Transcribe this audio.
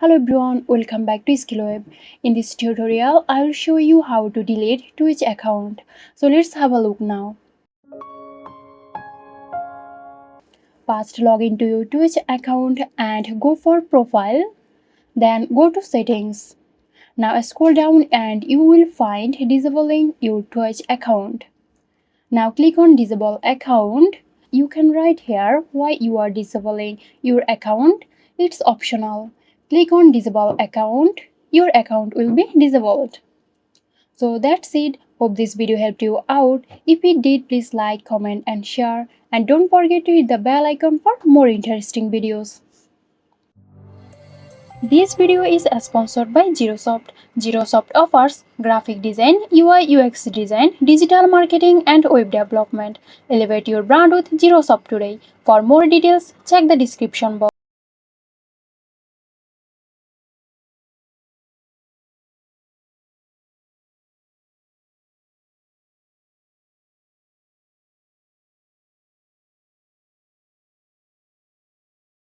Hello everyone, welcome back to SkillWeb. In this tutorial, I will show you how to delete Twitch account. So let's have a look now. First log into your Twitch account and go for profile. Then go to settings. Now scroll down and you will find disabling your Twitch account. Now click on disable account. You can write here why you are disabling your account. It's optional. Click on disable account. Your account will be disabled. So that's it. Hope this video helped you out. If it did, please like, comment and share. And don't forget to hit the bell icon for more interesting videos. This video is sponsored by Zerosoft. Zerosoft offers graphic design, UI UX design, digital marketing and web development. Elevate your brand with Zerosoft today. For more details, check the description box.